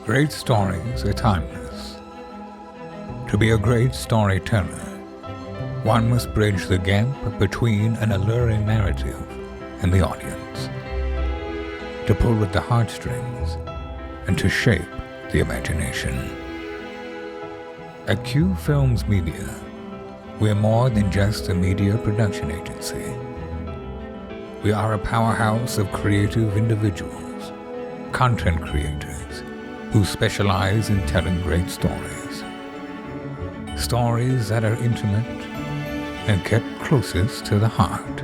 Great stories are timeless. To be a great storyteller, one must bridge the gap between an alluring narrative and the audience, to pull at the heartstrings and to shape the imagination. At Q Films Media, we're more than just a media production agency. We are a powerhouse of creative individuals, content creators, who specialize in telling great stories. Stories that are intimate and kept closest to the heart.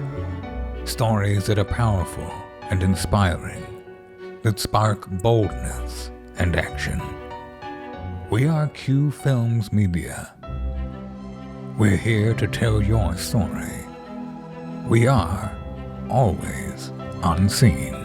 Stories that are powerful and inspiring, that spark boldness and action. We are Q Films Media. We're here to tell your story. We are always on scene.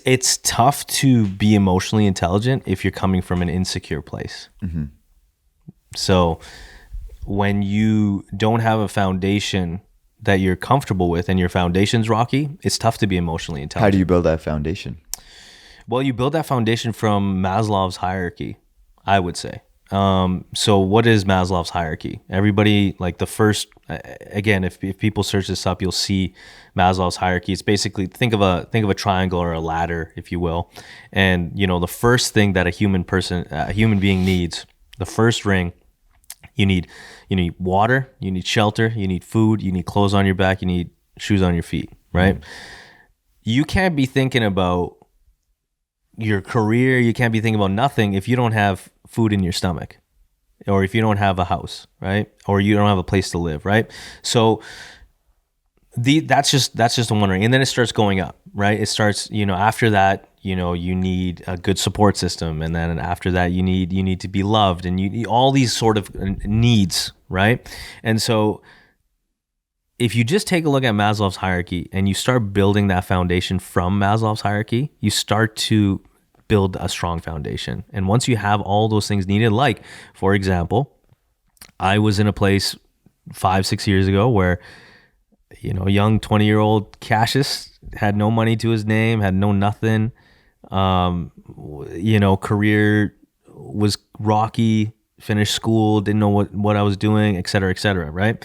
It's tough to be emotionally intelligent if you're coming from an insecure place. Mm-hmm. So when you don't have a foundation that you're comfortable with and your foundation's rocky, it's tough to be emotionally intelligent. How do you build that foundation? Well, you build that foundation from Maslow's hierarchy, I would say. So what is Maslow's hierarchy? Everybody, like the first, again, if people search this up, you'll see Maslow's hierarchy. It's basically, think of a triangle or a ladder, if you will. And, the first thing that a human being needs, the first ring, you need water, you need shelter, you need food, you need clothes on your back, you need shoes on your feet, right? Mm-hmm. You can't be thinking about your career, you can't be thinking about nothing if you don't have food in your stomach, or if you don't have a house, right? Or you don't have a place to live, right? So that's just the one ring. And then it starts going up, right? It starts, after that, you need a good support system. And then after that, you need to be loved, and you need all these sort of needs, right? And so if you just take a look at Maslow's hierarchy and you start building that foundation from Maslow's hierarchy, you start to build a strong foundation. And once you have all those things needed, like, for example, I was in a place 5-6 years ago where, young 20-year-old Cassius had no money to his name, had no nothing, career was rocky, finished school, didn't know what I was doing, et cetera, right?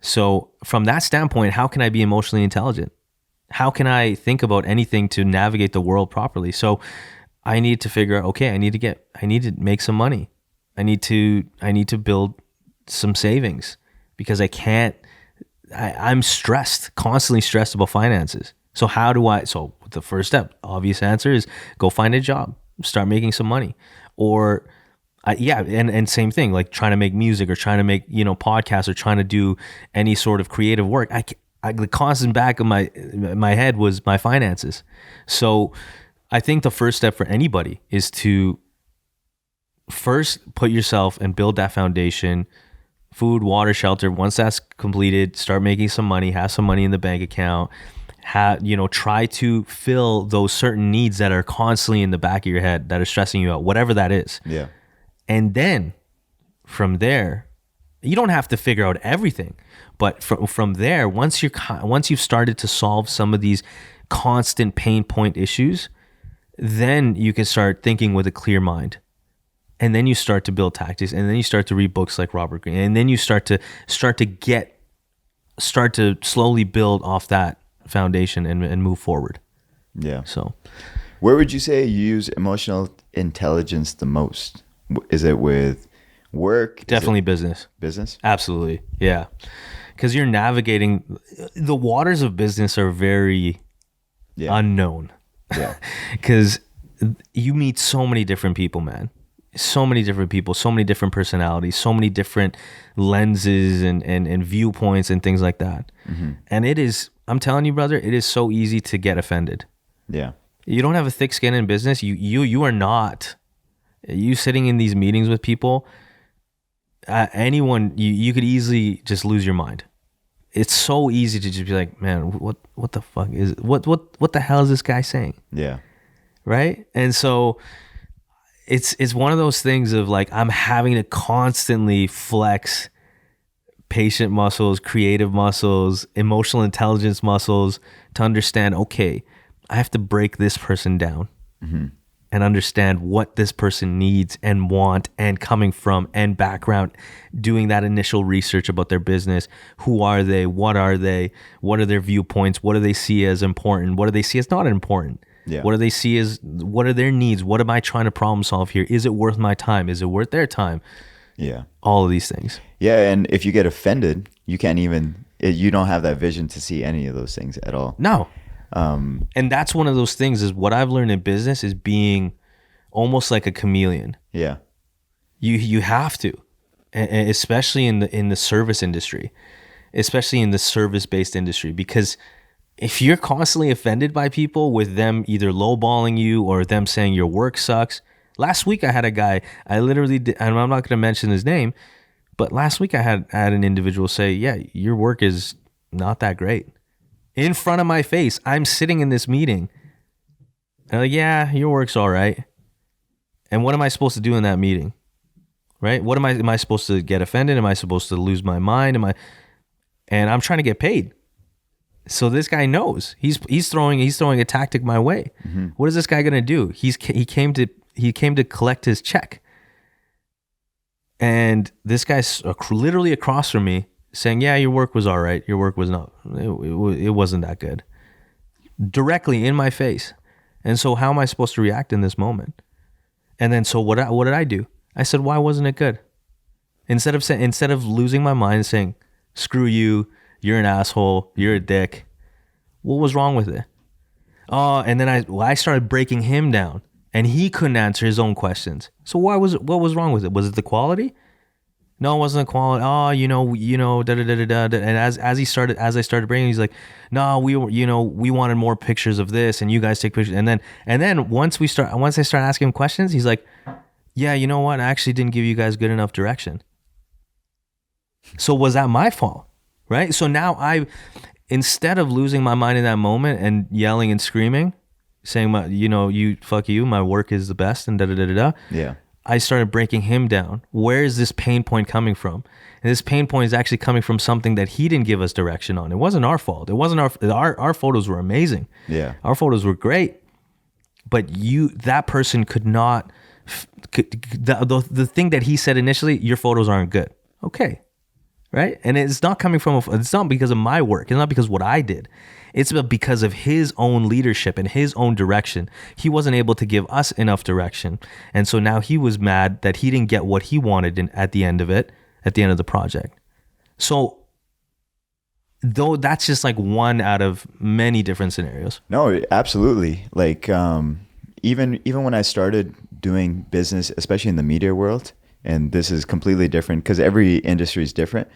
So from that standpoint, how can I be emotionally intelligent? How can I think about anything to navigate the world properly? So I need to figure out, okay, I need to make some money. I need to build some savings, because I'm stressed, constantly stressed about finances. So so the first step, obvious answer, is go find a job, start making some money. Or and same thing, like trying to make music or trying to make, podcasts or trying to do any sort of creative work. The constant back of my head was my finances. So I think the first step for anybody is to first put yourself and build that foundation, food, water, shelter. Once that's completed, start making some money, have some money in the bank account, try to fill those certain needs that are constantly in the back of your head that are stressing you out, whatever that is. Yeah. And then from there, you don't have to figure out everything, but from there, once you've started to solve some of these constant pain point issues, then you can start thinking with a clear mind. And then you start to build tactics, and then you start to read books like Robert Greene, and then you start to slowly build off that foundation and move forward. Yeah. So where would you say you use emotional intelligence the most? Is it with work? Definitely business. Business? Absolutely. Yeah. Because you're navigating, the waters of business are very unknown. Yeah. Because you meet so many different people, man. So many different people, so many different personalities, so many different lenses and viewpoints and things like that. Mm-hmm. And I'm telling you, brother, it is so easy to get offended. Yeah. You don't have a thick skin in business. You are not. You sitting in these meetings with people, anyone, you could easily just lose your mind. it's so easy to just be like, man, what the fuck is what the hell is this guy saying? Yeah. Right? And so it's one of those things of like, I'm having to constantly flex patient muscles, creative muscles, emotional intelligence muscles to understand, okay, I have to break this person down and understand what this person needs and want and coming from and background, doing that initial research about their business. Who are they? What are they? What are their viewpoints? What do they see as important? What do they see as not important? Yeah. What do they see as, what are their needs? What am I trying to problem solve here? Is it worth my time? Is it worth their time? Yeah. All of these things. Yeah. And if you get offended, you can't even, you don't have that vision to see any of those things at all. No. And that's one of those things is what I've learned in business is being almost like a chameleon. Yeah. You have to, and especially in the service industry, especially in the service-based industry, because if you're constantly offended by people with them either lowballing you or them saying your work sucks. Last week I had a guy, I literally did, and I'm not going to mention his name, but last week I had an individual say, yeah, your work is not that great. In front of my face, I'm sitting in this meeting. And I'm like, yeah, your work's all right. And what am I supposed to do in that meeting? Right? What am I supposed to get offended? Am I supposed to lose my mind? And I'm trying to get paid. So this guy knows he's throwing a tactic my way. Mm-hmm. What is this guy going to do? He came to collect his check. And this guy's literally across from me saying, yeah, your work was all right. Your work was not, it wasn't that good. Directly in my face. And so how am I supposed to react in this moment? And then so what did I do? I said, why wasn't it good? Instead of losing my mind and saying, screw you, you're an asshole, you're a dick. What was wrong with it? Oh, and then I started breaking him down and he couldn't answer his own questions. So what was wrong with it? Was it the quality? No, it wasn't the quality. Oh, you know, da da da da da. And as I started bringing, he's like, no, we wanted more pictures of this, and you guys take pictures. And then once I start asking him questions, he's like, yeah, you know what? I actually didn't give you guys good enough direction. So was that my fault? Right? So now instead of losing my mind in that moment and yelling and screaming, saying, fuck you, my work is the best, and da da da da da. Yeah. I started breaking him down. Where is this pain point coming from? And this pain point is actually coming from something that he didn't give us direction on. It wasn't our fault. It wasn't our photos were amazing. Yeah. Our photos were great. But that person could not, the thing that he said initially, your photos aren't good. Okay. Right? And it's not coming from, it's not because of my work. It's not because of what I did. It's because of his own leadership and his own direction. He wasn't able to give us enough direction. And so now he was mad that he didn't get what he wanted at the end of the project. So though that's just like one out of many different scenarios. No, absolutely. Like even when I started doing business, especially in the media world, and this is completely different because every industry is different.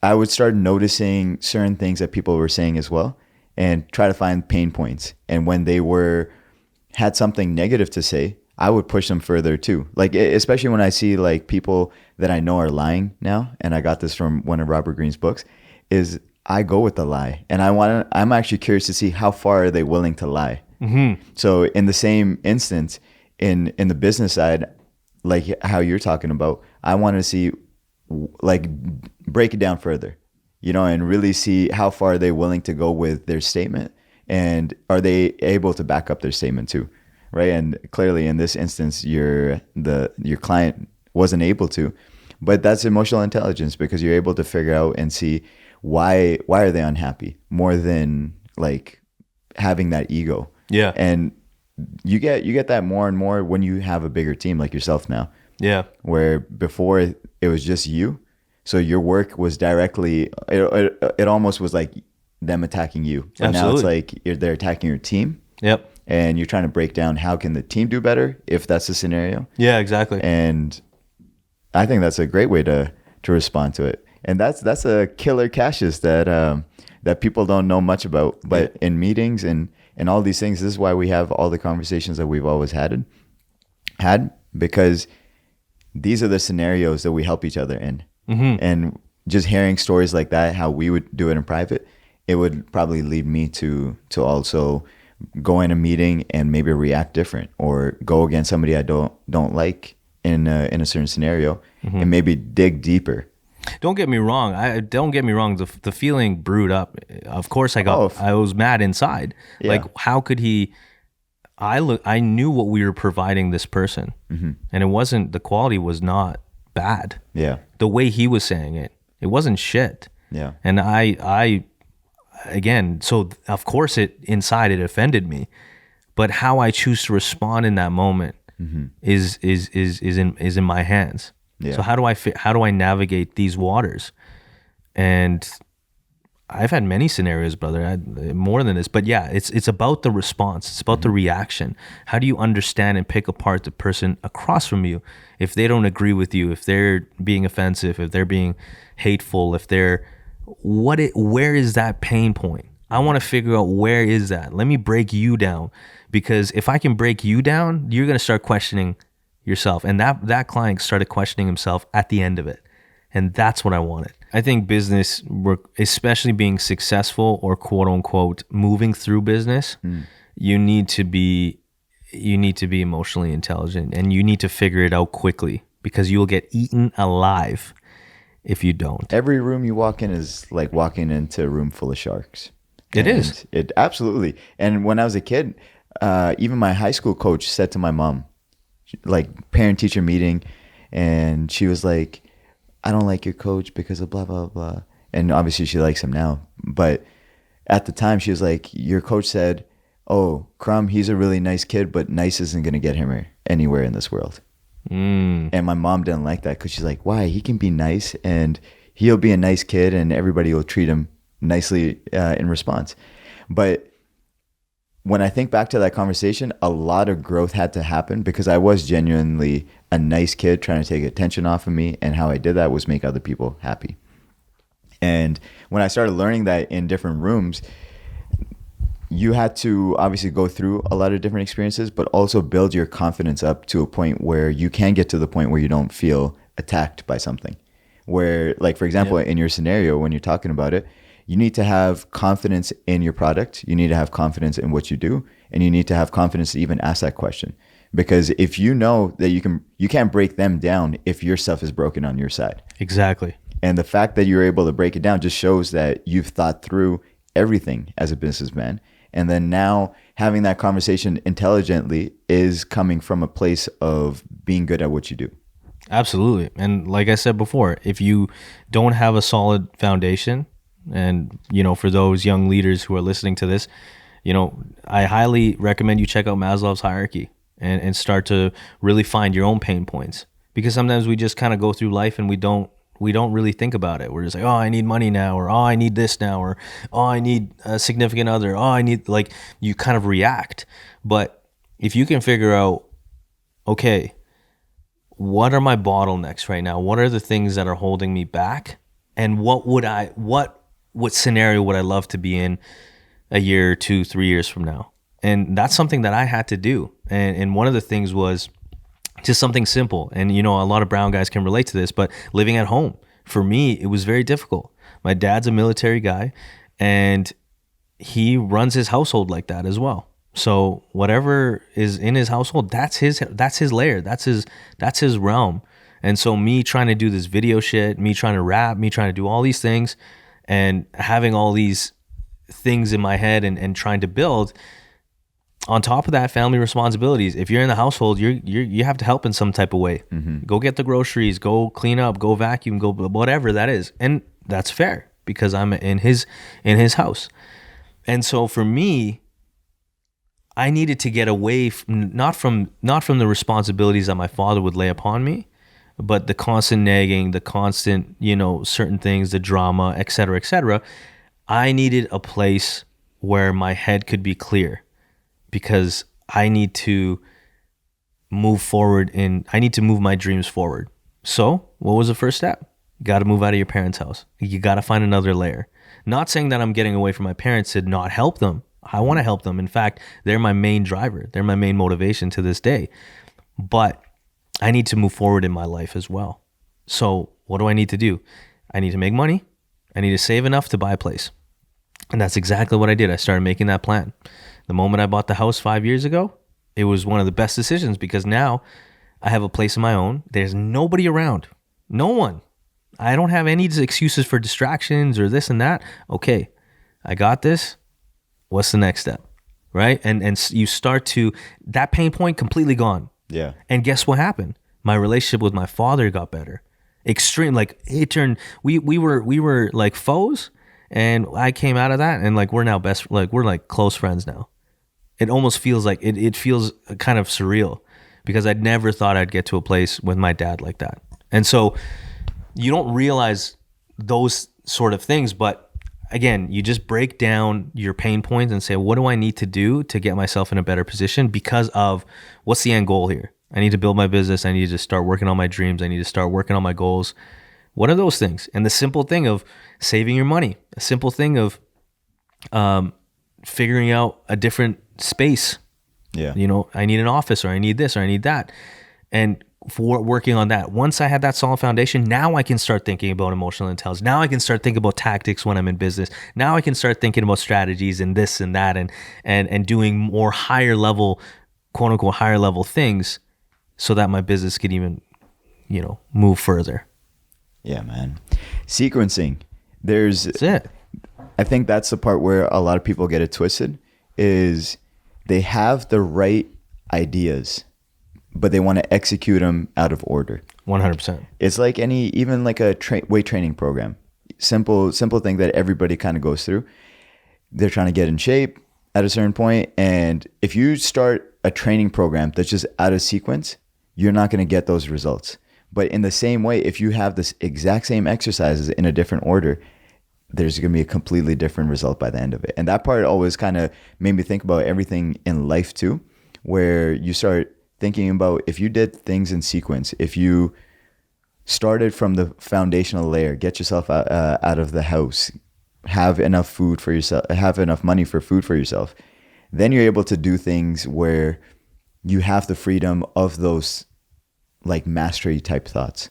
I would start noticing certain things that people were saying as well and try to find pain points. And when they had something negative to say, I would push them further too. Like, especially when I see like people that I know are lying now. And I got this from one of Robert Greene's books is I go with the lie and I'm actually curious to see how far are they willing to lie. Mm-hmm. So in the same instance, in the business side, like how you're talking about, I want to see like break it down further, and really see how far are they willing to go with their statement and are they able to back up their statement too, right? And clearly in this instance, your client wasn't able to, but that's emotional intelligence because you're able to figure out and see why are they unhappy more than like having that ego. Yeah. And you get that more and more when you have a bigger team like yourself now. Yeah. Where before it was just you. So your work was directly, it almost was like them attacking you. But Absolutely. Now it's like they're attacking your team. Yep. And you're trying to break down how can the team do better if that's the scenario. Yeah, exactly. And I think that's a great way to respond to it. And that's a killer caches that people don't know much about. But in meetings and all these things, this is why we have all the conversations that we've always had because these are the scenarios that we help each other in. Mm-hmm. And just hearing stories like that, how we would do it in private, it would probably lead me to also go in a meeting and maybe react different, or go against somebody I don't like in a certain scenario, and maybe dig deeper. Don't get me wrong. The feeling brewed up. Of course, I was mad inside. Yeah. Like, how could he? I knew what we were providing this person, and it wasn't. The quality was not bad. Yeah. The way he was saying it, it wasn't shit. Yeah. And I again, so of course it offended me, but how I choose to respond in that moment is in my hands. Yeah. So how do I navigate these waters? And I've had many scenarios, brother, more than this, but yeah, it's about the response. It's about the reaction. How do you understand and pick apart the person across from you? If they don't agree with you, if they're being offensive, if they're being hateful, where is that pain point? I want to figure out, where is that? Let me break you down, because if I can break you down, you're going to start questioning yourself. And that client started questioning himself at the end of it. And that's what I wanted. I think business work, especially being successful or quote unquote moving through business, you need to be emotionally intelligent, and you need to figure it out quickly, because you'll get eaten alive if you don't. Every room you walk in is like walking into a room full of sharks. It is. It absolutely. And when I was a kid, even my high school coach said to my mom, like parent teacher meeting, and she was like, I don't like your coach because of blah, blah, blah. And obviously she likes him now. But at the time she was like, your coach said, oh, Crumb, he's a really nice kid, but nice isn't going to get him anywhere in this world. And my mom didn't like that, because she's like, why? He can be nice and he'll be a nice kid and everybody will treat him nicely in response. But when I think back to that conversation, a lot of growth had to happen, because I was genuinely a nice kid trying to take attention off of me. And how I did that was make other people happy. And when I started learning that in different rooms, you had to obviously go through a lot of different experiences, but also build your confidence up to a point where you can get to the point where you don't feel attacked by something. Where, like, for example, in your scenario, when you're talking about it, you need to have confidence in your product. You need to have confidence in what you do, and you need to have confidence to even ask that question. Because if you know that you can't break them down if your stuff is broken on your side. Exactly. And the fact that you're able to break it down just shows that you've thought through everything as a businessman. And then now having that conversation intelligently is coming from a place of being good at what you do. Absolutely. And like I said before, if you don't have a solid foundation, and, for those young leaders who are listening to this, I highly recommend you check out Maslow's hierarchy and start to really find your own pain points. Because sometimes we just kind of go through life and we don't really think about it. We're just like, oh, I need money now, or oh, I need this now, or oh, I need a significant other. Oh, I need, like, you kind of react. But if you can figure out, okay, what are my bottlenecks right now? What are the things that are holding me back? And what scenario would I love to be in a year, 2, 3 years from now? And that's something that I had to do. And one of the things was just something simple. And, a lot of brown guys can relate to this, but living at home, for me, it was very difficult. My dad's a military guy, and he runs his household like that as well. So whatever is in his household, that's his layer. That's his realm. And so me trying to do this video shit, me trying to rap, me trying to do all these things, and having all these things in my head and trying to build, on top of that, family responsibilities. If you're in the household, you have to help in some type of way. Go get the groceries, go clean up, go vacuum, go whatever that is. And that's fair, because I'm in his house. And so for me, I needed to get away not from the responsibilities that my father would lay upon me, but the constant nagging, the constant, certain things, the drama, et cetera, et cetera. I needed a place where my head could be clear, because I need to move forward I need to move my dreams forward. So what was the first step? You got to move out of your parents' house. You got to find another layer. Not saying that I'm getting away from my parents to not help them. I want to help them. In fact, they're my main driver. They're my main motivation to this day. But I need to move forward in my life as well. So what do I need to do? I need to make money. I need to save enough to buy a place. And that's exactly what I did. I started making that plan. The moment I bought the house 5 years ago, it was one of the best decisions because now I have a place of my own. There's nobody around. No one. I don't have any excuses for distractions or this and that. Okay, I got this. What's the next step? Right? And you start to, that pain point completely gone. Yeah. And guess what happened? My relationship with my father got better. Extreme, like it turned, we were like foes, and I came out of that and like we're now we're like close friends now. It almost feels like it feels kind of surreal because I'd never thought I'd get to a place with my dad like that. And so you don't realize those sort of things, but again, you just break down your pain points and say, what do I need to do to get myself in a better position because of what's the end goal here? I need to build my business. I need to start working on my dreams. I need to start working on my goals. What are those things? And the simple thing of saving your money, a simple thing of figuring out a different space. Yeah. You know, I need an office or I need this or I need that. And for working on that, once I had that solid foundation, now I can start thinking about emotional intelligence. Now I can start thinking about tactics when I'm in business. Now I can start thinking about strategies and this and that and doing more higher level, quote unquote, higher level things so that my business could even, you know, move further. Yeah, man. Sequencing. That's it. I think that's the part where a lot of people get it twisted is they have the right ideas, but they want to execute them out of order. 100%. It's like even like a weight training program. Simple thing that everybody kind of goes through. They're trying to get in shape at a certain point, and if you start a training program that's just out of sequence, you're not going to get those results. But in the same way, if you have this exact same exercises in a different order, there's going to be a completely different result by the end of it. And that part always kind of made me think about everything in life too, where you start thinking about if you did things in sequence, if you started from the foundational layer, get yourself out of the house, have enough food for yourself, have enough money for food for yourself, then you're able to do things where you have the freedom of those like mastery type thoughts,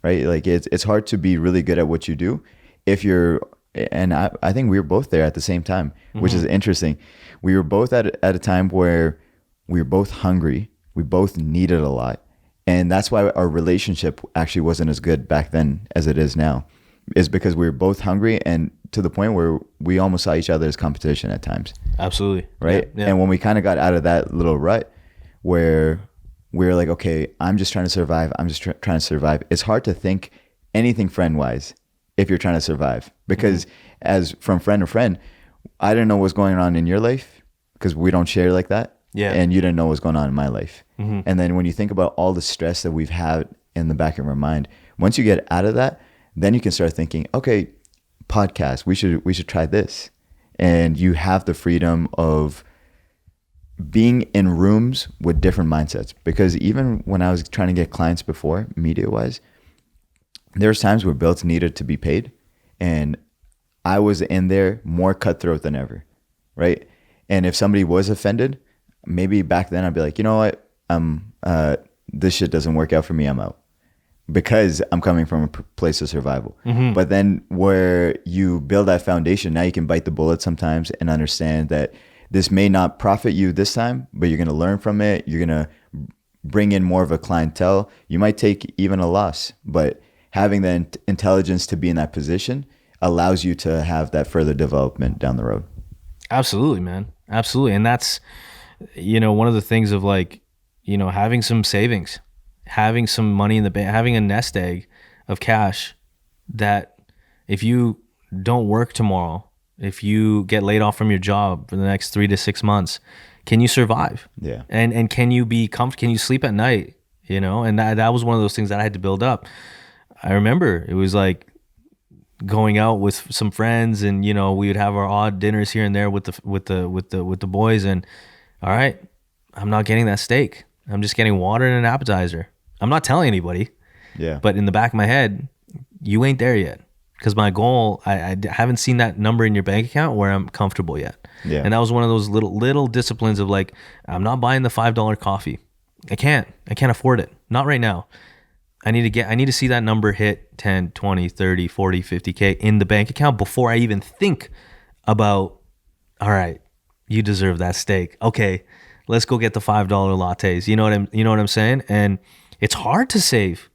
right? Like it's hard to be really good at what you do if you're, and I think we were both there at the same time, which is interesting. We were both at a time where we were both hungry. We both needed a lot. And that's why our relationship actually wasn't as good back then as it is now, is because we were both hungry and to the point where we almost saw each other as competition at times. Absolutely. Right. Yeah. And when we kind of got out of that little rut where we were like, okay, I'm just trying to survive. I'm just trying to survive. It's hard to think anything friend-wise if you're trying to survive, because as from friend to friend, I didn't know what's going on in your life because we don't share like that. Yeah. And you didn't know what's going on in my life. And then when you think about all the stress that we've had in the back of our mind, once you get out of that, then you can start thinking, okay, podcast, we should try this. And you have the freedom of being in rooms with different mindsets. Because even when I was trying to get clients before, media-wise, there's times where bills needed to be paid. And I was in there more cutthroat than ever, right? And if somebody was offended, maybe back then I'd be like, you know what? This shit doesn't work out for me. I'm out. Because I'm coming from a place of survival. But then where you build that foundation, now you can bite the bullet sometimes and understand that this may not profit you this time, but you're going to learn from it. You're going to bring in more of a clientele. You might take even a loss, but having the intelligence to be in that position allows you to have that further development down the road. Absolutely, man. Absolutely. And that's, you know, one of the things of like, you know, having some savings, having some money in the bank, having a nest egg of cash that if you don't work tomorrow, if you get laid off from your job for the next 3 to 6 months, can you survive? Yeah. And can you be comfortable? Can you sleep at night? You know, and that was one of those things that I had to build up. I remember it was like going out with some friends, and you know, we would have our odd dinners here and there with the boys. And all right, I'm not getting that steak. I'm just getting water and an appetizer. I'm not telling anybody. Yeah. But in the back of my head, you ain't there yet. Because my goal, I haven't seen that number in your bank account where I'm comfortable yet. Yeah. And that was one of those little disciplines of like, I'm not buying the $5 coffee. I can't afford it. Not right now. I need to see that number hit 10, 20, 30, 40, 50K in the bank account before I even think about, all right, you deserve that steak. Okay, let's go get the $5 lattes. You know what I'm saying? And it's hard to save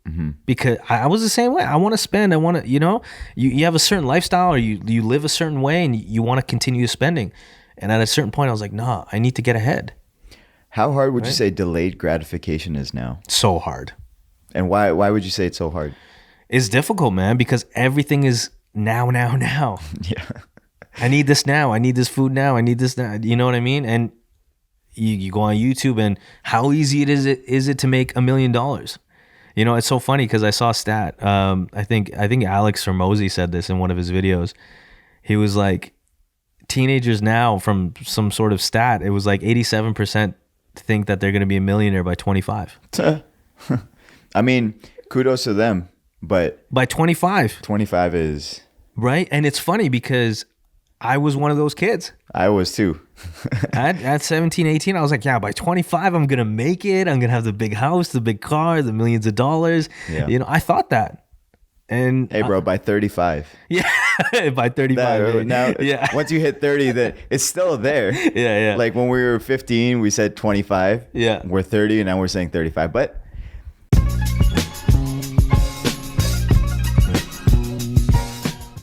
because I was the same way. I want to spend. I want to, you have a certain lifestyle or you live a certain way and you want to continue spending. And at a certain point, I was like, nah, I need to get ahead. How hard would you say delayed gratification is now? So hard. And why would you say it's so hard? It's difficult, man, because everything is now. Yeah. I need this now. I need this food now. I need this now. You know what I mean? And you go on YouTube and how easy is it to make $1 million? It's so funny because I saw a stat. I think Alex Hormozy said this in one of his videos. He was like, teenagers now, from some sort of stat, it was like 87% think that they're going to be a millionaire by 25. I mean, kudos to them, but by 25. 25 is right. And it's funny because I was one of those kids. I was too. at 17, 18, I was like, yeah, by 25, I'm going to make it. I'm going to have the big house, the big car, the millions of dollars. Yeah. I thought that. And hey, bro, by 35. Yeah, by 35. Now, yeah. Once you hit 30, then it's still there. Yeah. Like when we were 15, we said 25. Yeah. We're 30, and now we're saying 35. But